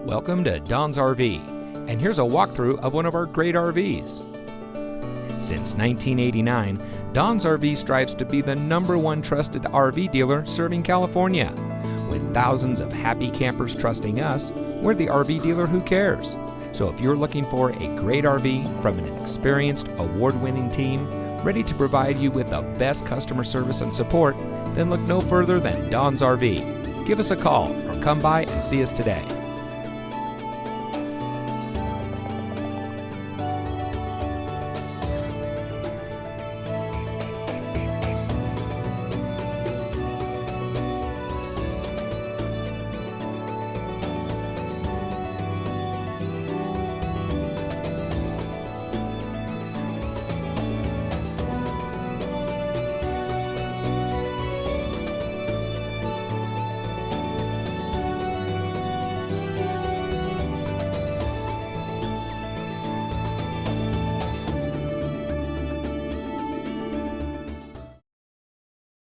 Welcome to Don's RV, and here's a walkthrough of one of our great RVs. Since 1989, Don's RV strives to be the #1 trusted RV dealer serving California. With thousands of happy campers trusting us, we're the RV dealer who cares. So if you're looking for a great RV from an experienced, award-winning team, ready to provide you with the best customer service and support, then look no further than Don's RV. Give us a call or come by and see us today.